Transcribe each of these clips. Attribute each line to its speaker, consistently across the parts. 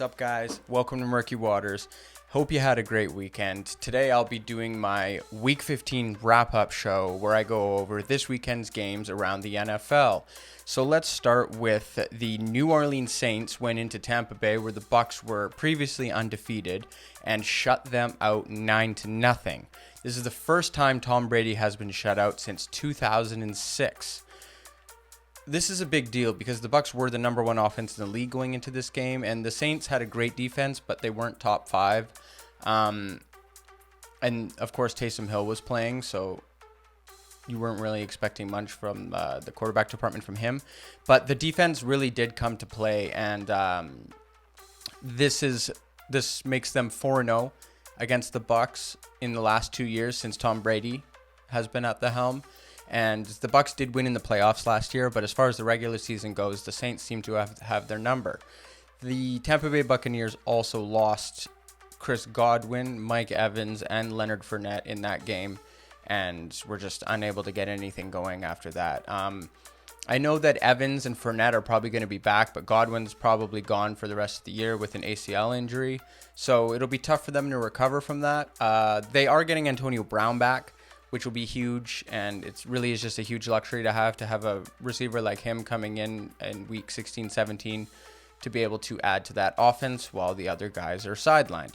Speaker 1: up, guys? Welcome to Murky Waters. Hope you had a great weekend. Today I'll be doing my Week 15 wrap-up show where I go over this weekend's games around the NFL. So let's start with the New Orleans Saints went into Tampa Bay where the Bucs were previously undefeated and shut them out 9-0. This is the first time Tom Brady has been shut out since 2006. This is a big deal because the Bucs were the number one offense in the league going into this game, and the Saints had a great defense, but they weren't top five. And of course, Taysom Hill was playing, so you weren't really expecting much from the quarterback department from him. But the defense really did come to play, and this makes them 4-0 against the Bucs in the last 2 years since Tom Brady has been at the helm. And the Bucs did win in the playoffs last year, but as far as the regular season goes, the Saints seem to have their number. The Tampa Bay Buccaneers also lost Chris Godwin, Mike Evans, and Leonard Fournette in that game, and were just unable to get anything going after that. I know that Evans and Fournette are probably going to be back, but Godwin's probably gone for the rest of the year with an ACL injury, so it'll be tough for them to recover from that. They are getting Antonio Brown back, which will be huge, and it really is just a huge luxury to have a receiver like him coming in week 16, 17 to be able to add to that offense while the other guys are sidelined.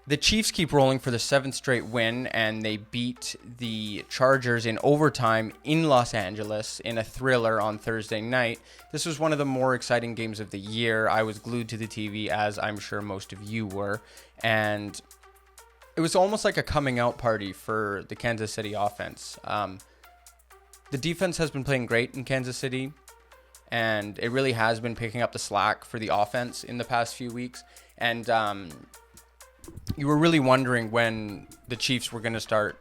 Speaker 1: The Chiefs keep rolling for the 7th straight win, and they beat the Chargers in overtime in Los Angeles in a thriller on Thursday night. This was one of the more exciting games of the year. I was glued to the TV, as I'm sure most of you were, and it was almost like a coming out party for the Kansas City offense. The defense has been playing great in Kansas City, and it really has been picking up the slack for the offense in the past few weeks. And you were really wondering when the Chiefs were going to start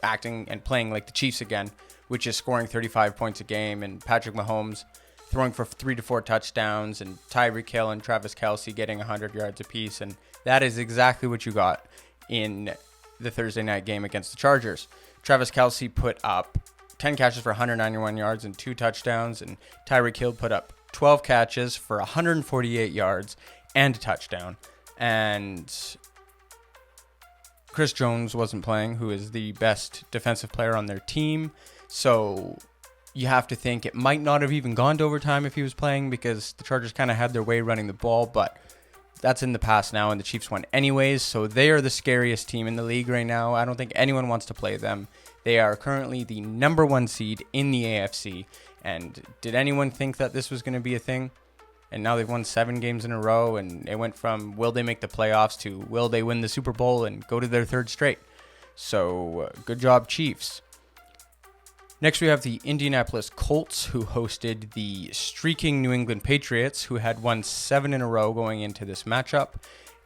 Speaker 1: acting and playing like the Chiefs again, which is scoring 35 points a game, and Patrick Mahomes throwing for 3 to 4 touchdowns, and Tyreek Hill and Travis Kelce getting 100 yards apiece. And that is exactly what you got in the Thursday night game against the Chargers. Travis Kelce put up 10 catches for 191 yards and 2 touchdowns, and Tyreek Hill put up 12 catches for 148 yards and a touchdown. And Chris Jones wasn't playing, who is the best defensive player on their team. So you have to think it might not have even gone to overtime if he was playing, because the Chargers kind of had their way running the ball, but that's in the past now, and the Chiefs won anyways, so they are the scariest team in the league right now. I don't think anyone wants to play them. They are currently the number 1 seed in the AFC, and did anyone think that this was going to be a thing? And now they've won 7 games in a row, and it went from will they make the playoffs to will they win the Super Bowl and go to their 3rd straight. So good job, Chiefs. Next, we have the Indianapolis Colts, who hosted the streaking New England Patriots, who had won 7 in a row going into this matchup.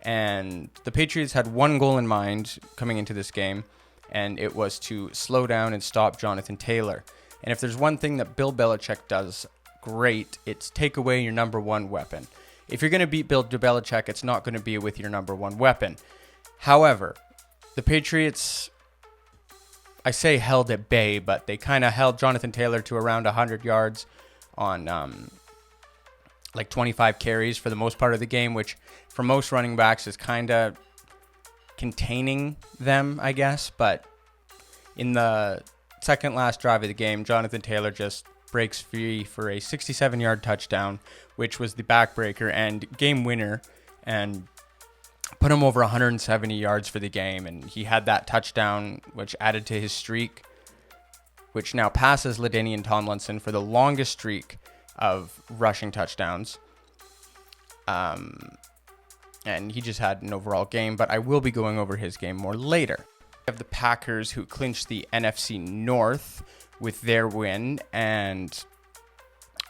Speaker 1: And the Patriots had one goal in mind coming into this game, and it was to slow down and stop Jonathan Taylor. And if there's one thing that Bill Belichick does great, it's take away your number 1 weapon. If you're going to beat Bill Belichick, it's not going to be with your number 1 weapon. However, the Patriots, I say held at bay, but they kind of held Jonathan Taylor to around 100 yards on like 25 carries for the most part of the game, which for most running backs is kind of containing them, I guess. But in the second last drive of the game, Jonathan Taylor just breaks free for a 67-yard touchdown, which was the backbreaker and game winner, and put him over 170 yards for the game. And he had that touchdown, which added to his streak, which now passes LaDainian Tomlinson for the longest streak of rushing touchdowns. And he just had an overall game, but I will be going over his game more later. We have the Packers, who clinched the NFC North with their win, and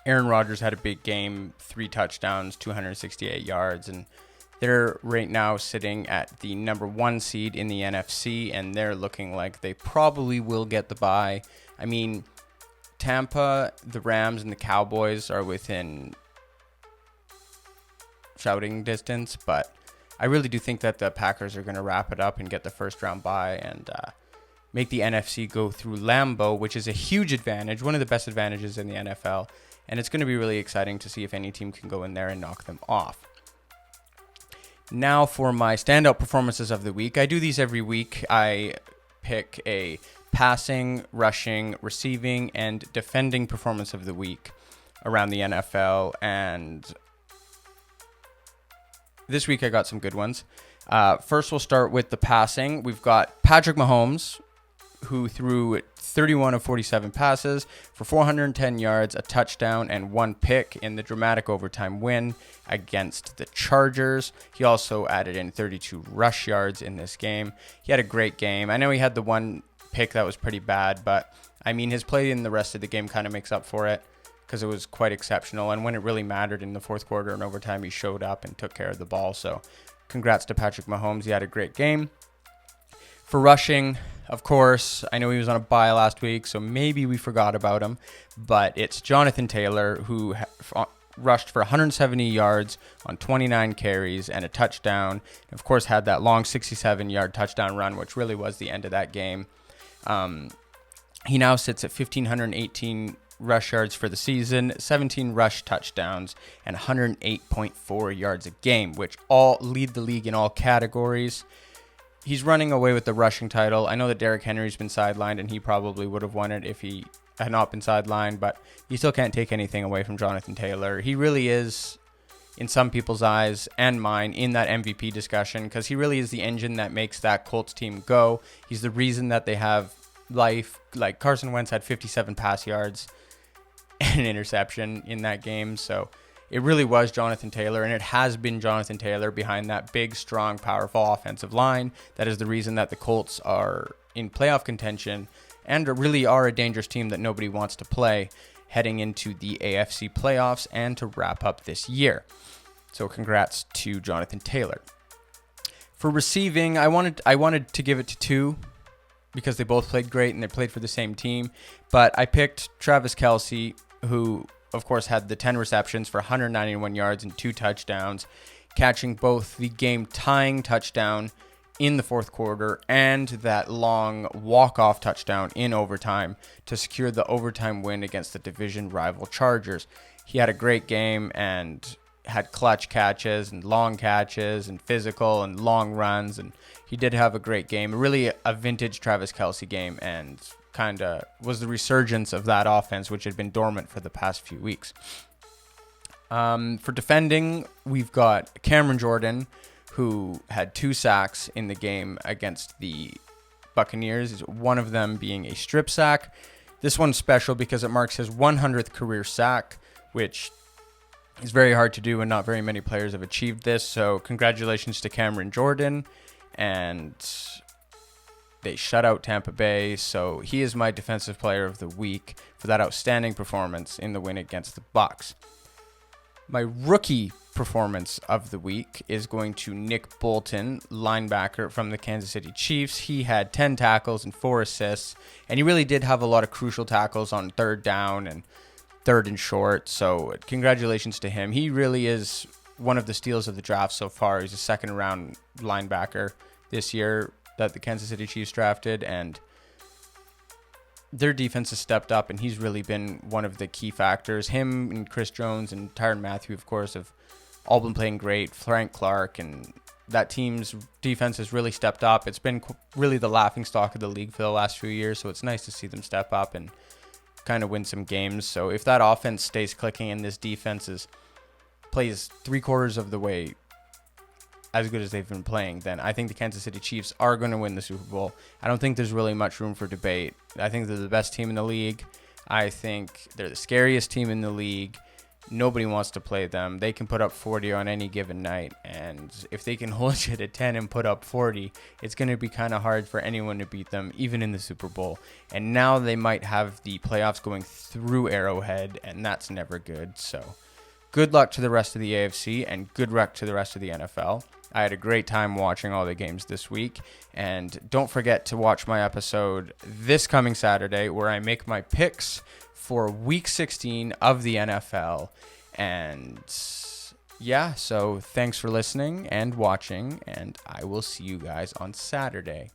Speaker 1: Aaron Rodgers had a big game, 3 touchdowns, 268 yards, and they're right now sitting at the number 1 seed in the NFC, and they're looking like they probably will get the bye. I mean, Tampa, the Rams, and the Cowboys are within shouting distance, but I really do think that the Packers are going to wrap it up and get the first round bye and make the NFC go through Lambeau, which is a huge advantage, one of the best advantages in the NFL. and it's going to be really exciting to see if any team can go in there and knock them off. Now for my standout performances of the week. I do these every week. I pick a passing, rushing, receiving, and defending performance of the week around the NFL, and this week I got some good ones. First, we'll start with the passing. We've got Patrick Mahomes, who threw 31 of 47 passes for 410 yards, a touchdown, and 1 pick in the dramatic overtime win against the Chargers. He also added in 32 rush yards in this game. He had a great game. I know he had the 1 pick that was pretty bad, but I mean, his play in the rest of the game kind of makes up for it because it was quite exceptional. And when it really mattered in the fourth quarter and overtime, he showed up and took care of the ball. So congrats to Patrick Mahomes. He had a great game. For rushing, of course, I know he was on a bye last week, so maybe we forgot about him, but it's Jonathan Taylor, who rushed for 170 yards on 29 carries and a touchdown. Of course, had that long 67-yard touchdown run, which really was the end of that game. He now sits at 1,518 rush yards for the season, 17 rush touchdowns, and 108.4 yards a game, which all lead the league in all categories. He's running away with the rushing title. I know that Derrick Henry's been sidelined, and he probably would have won it if he had not been sidelined, but you still can't take anything away from Jonathan Taylor. He really is, in some people's eyes and mine, in that MVP discussion, because he really is the engine that makes that Colts team go. He's the reason that they have life. Like, Carson Wentz had 57 pass yards and an interception in that game, so it really was Jonathan Taylor, and it has been Jonathan Taylor behind that big, strong, powerful offensive line. That is the reason that the Colts are in playoff contention and really are a dangerous team that nobody wants to play heading into the AFC playoffs and to wrap up this year. So congrats to Jonathan Taylor. For receiving, I wanted to give it to 2 because they both played great and they played for the same team, but I picked Travis Kelce, who of course had the 10 receptions for 191 yards and 2 touchdowns, catching both the game-tying touchdown in the fourth quarter and that long walk-off touchdown in overtime to secure the overtime win against the division rival Chargers. He had a great game and had clutch catches and long catches and physical and long runs, and he did have a great game. Really a vintage Travis Kelce game, and kind of was the resurgence of that offense, which had been dormant for the past few weeks. For defending, we've got Cameron Jordan, who had 2 sacks in the game against the Buccaneers, one of them being a strip sack. This one's special because it marks his 100th career sack, which is very hard to do, and not very many players have achieved this. So congratulations to Cameron Jordan, and they shut out Tampa Bay, so he is my defensive player of the week for that outstanding performance in the win against the Bucs. My rookie performance of the week is going to N.Bolton, linebacker from the Kansas City Chiefs. He had 10 tackles and 4 assists, and he really did have a lot of crucial tackles on 3rd down and 3rd and short, so congratulations to him. He really is one of the steals of the draft so far. He's a 2nd-round linebacker this year that the Kansas City Chiefs drafted, and their defense has stepped up, and he's really been one of the key factors. Him and Chris Jones and Tyrann Mathieu, of course, have all been playing great. Frank Clark, and that team's defense has really stepped up. It's been really the laughingstock of the league for the last few years, so it's nice to see them step up and kind of win some games. So if that offense stays clicking and this defense plays 3/4 of the way as good as they've been playing, then I think the Kansas City Chiefs are going to win the Super Bowl. I don't think there's really much room for debate. I think they're the best team in the league. I think they're the scariest team in the league. Nobody wants to play them. They can put up 40 on any given night, and if they can hold you to 10 and put up 40, it's going to be kind of hard for anyone to beat them, even in the Super Bowl. And now they might have the playoffs going through Arrowhead, and that's never good. So good luck to the rest of the AFC, and good luck to the rest of the NFL. I had a great time watching all the games this week, and don't forget to watch my episode this coming Saturday where I make my picks for Week 16 of the NFL. And yeah, so thanks for listening and watching, and I will see you guys on Saturday.